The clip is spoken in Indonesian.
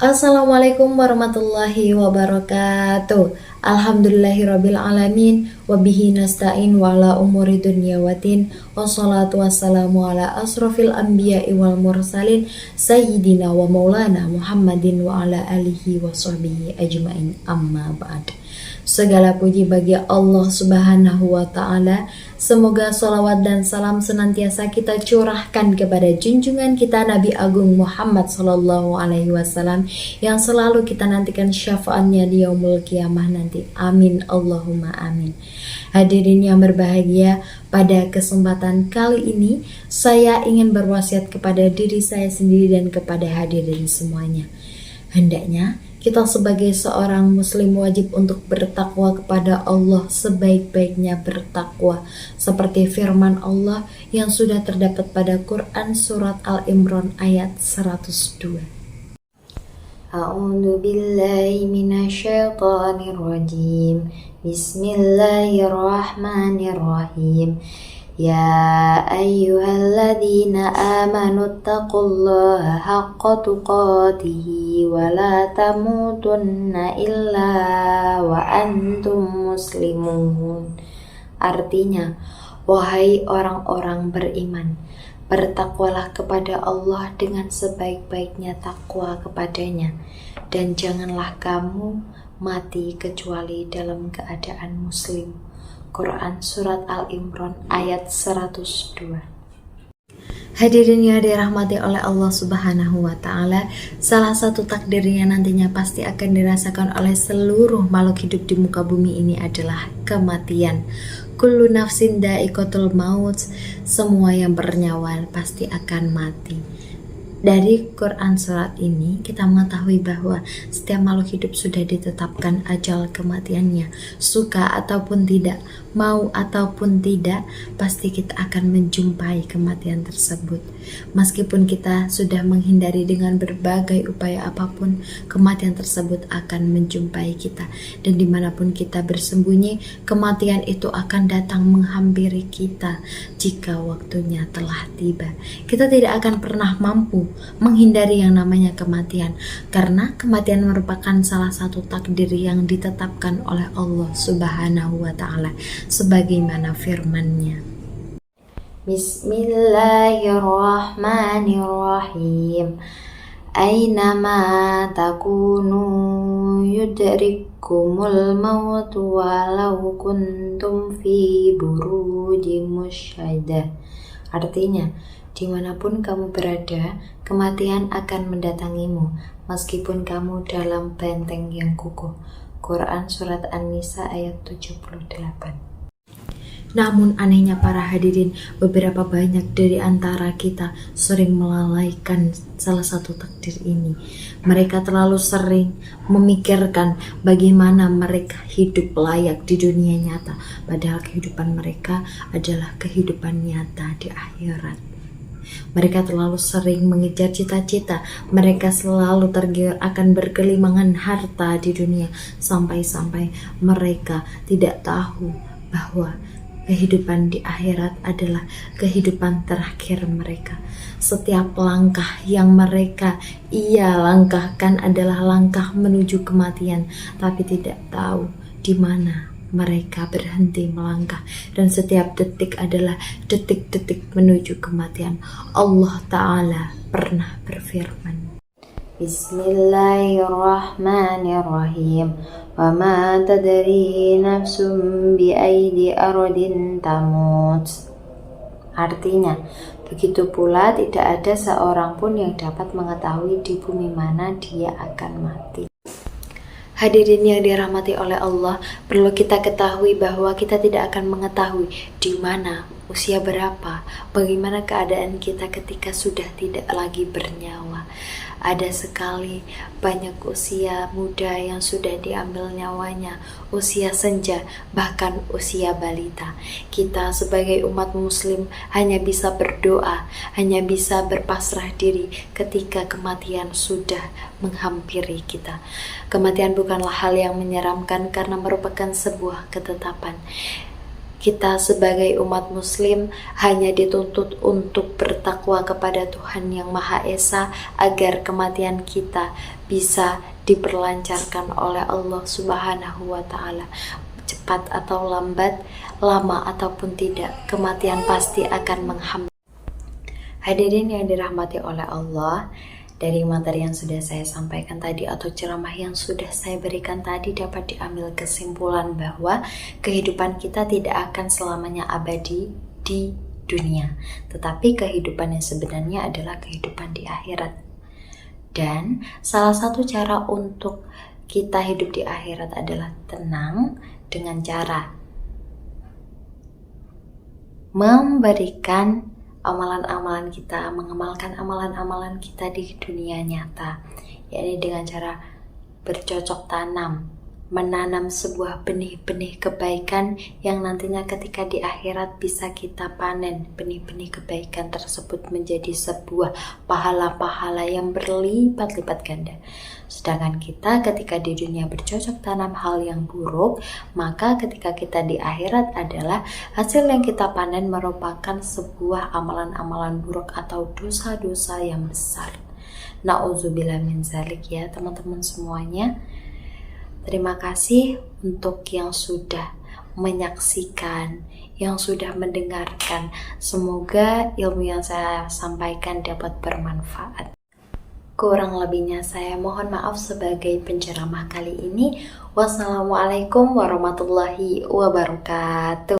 Assalamualaikum warahmatullahi wabarakatuh. Alhamdulillahirabbil alamin wa bihi nasta'in wa ala umuri dunya waddin. Wassalatu wassalamu ala asrofil anbiya'i wal mursalin sayyidina wa maulana Muhammadin wa ala alihi wa sahbihi ajmain, amma ba'd. Segala puji bagi Allah Subhanahu wa Ta'ala. Semoga sholawat dan salam senantiasa kita curahkan kepada junjungan kita Nabi Agung Muhammad Sallallahu Alaihi Wasallam yang selalu kita nantikan syafaatnya di yaumul kiamah nanti. Amin Allahumma amin. Hadirin yang berbahagia, pada kesempatan kali ini saya ingin berwasiat kepada diri saya sendiri dan kepada hadirin semuanya. Hendaknya kita sebagai seorang muslim wajib untuk bertakwa kepada Allah sebaik-baiknya bertakwa, seperti firman Allah yang sudah terdapat pada Quran surat Al-Imran ayat 102. A'udzu billahi minasyaitonir rajim. Bismillahirrahmanirrahim. Ya ayyuhalladzina amanu taqullaha haqqa tuqatih wa la tamutunna illa wa antum muslimun. Artinya, wahai orang-orang beriman, bertakwalah kepada Allah dengan sebaik-baiknya takwa kepadanya, dan janganlah kamu mati kecuali dalam keadaan muslim. Quran Surat Al-Imran ayat 102. Hadirin yang dirahmati oleh Allah Subhanahu wa Ta'ala, salah satu takdirnya nantinya pasti akan dirasakan oleh seluruh makhluk hidup di muka bumi ini adalah kematian. Kullu nafsin dha'iqatul maut, semua yang bernyawa pasti akan mati. Dari Quran surat ini kita mengetahui bahwa setiap makhluk hidup sudah ditetapkan ajal kematiannya. Suka ataupun tidak, mau ataupun tidak, pasti kita akan menjumpai kematian tersebut. Meskipun kita sudah menghindari dengan berbagai upaya apapun, kematian tersebut akan menjumpai kita. Dan dimanapun kita bersembunyi, kematian itu akan datang menghampiri kita jika waktunya telah tiba. Kita tidak akan pernah mampu menghindari yang namanya kematian, karena kematian merupakan salah satu takdir yang ditetapkan oleh Allah Subhanahu wa Ta'ala sebagaimana firman-Nya. Bismillahirrahmanirrahim. Aynama takunu yudrikumul maut walau kuntum fi burujim musyaddah. Artinya, dimanapun kamu berada, kematian akan mendatangimu, meskipun kamu dalam benteng yang kukuh. Quran Surat An-Nisa ayat 78. Namun anehnya para hadirin, beberapa banyak dari antara kita sering melalaikan salah satu takdir ini. Mereka terlalu sering memikirkan bagaimana mereka hidup layak di dunia nyata, padahal kehidupan mereka adalah kehidupan nyata di akhirat. Mereka terlalu sering mengejar cita-cita, mereka selalu tergiur akan berkelimangan harta di dunia, sampai-sampai mereka tidak tahu bahwa kehidupan di akhirat adalah kehidupan terakhir mereka. Setiap langkah yang mereka langkahkan adalah langkah menuju kematian, tapi tidak tahu di mana mereka berhenti melangkah, dan setiap detik adalah detik-detik menuju kematian. Allah Ta'ala pernah berfirman, Bismillahirrahmanirrahim. Wa ma tadri nafsum bi aidi ardin tamut. Artinya, begitu pula tidak ada seorang pun yang dapat mengetahui di bumi mana dia akan mati. Hadirin yang dirahmati oleh Allah, perlu kita ketahui bahwa kita tidak akan mengetahui di mana, usia berapa, bagaimana keadaan kita ketika sudah tidak lagi bernyawa. Ada sekali banyak usia muda yang sudah diambil nyawanya, usia senja, bahkan usia balita. Kita sebagai umat muslim hanya bisa berdoa, hanya bisa berpasrah diri ketika kematian sudah menghampiri kita. Kematian bukanlah hal yang menyeramkan karena merupakan sebuah ketetapan. kita sebagai umat muslim hanya dituntut untuk bertakwa kepada Tuhan Yang Maha Esa agar kematian kita bisa diperlancarkan oleh Allah Subhanahu wa Ta'ala. Cepat atau lambat, lama ataupun tidak, kematian pasti akan menghambat. Hadirin yang dirahmati oleh Allah, dari materi yang sudah saya sampaikan tadi atau ceramah yang sudah saya berikan tadi dapat diambil kesimpulan bahwa kehidupan kita tidak akan selamanya abadi di dunia, tetapi kehidupan yang sebenarnya adalah kehidupan di akhirat. Dan salah satu cara untuk kita hidup di akhirat adalah tenang dengan cara memberikan amalan-amalan kita, mengamalkan amalan-amalan kita di dunia nyata, yakni dengan cara bercocok tanam, menanam sebuah benih-benih kebaikan yang nantinya ketika di akhirat bisa kita panen. Benih-benih kebaikan tersebut menjadi sebuah pahala-pahala yang berlipat-lipat ganda. Sedangkan kita ketika di dunia bercocok tanam hal yang buruk, maka ketika kita di akhirat adalah hasil yang kita panen merupakan sebuah amalan-amalan buruk atau dosa-dosa yang besar. Na'udzubillah min zalik ya teman-teman semuanya. Terima kasih untuk yang sudah menyaksikan, yang sudah mendengarkan. Semoga ilmu yang saya sampaikan dapat bermanfaat. Kurang lebihnya saya mohon maaf sebagai penceramah kali ini. Wassalamualaikum warahmatullahi wabarakatuh.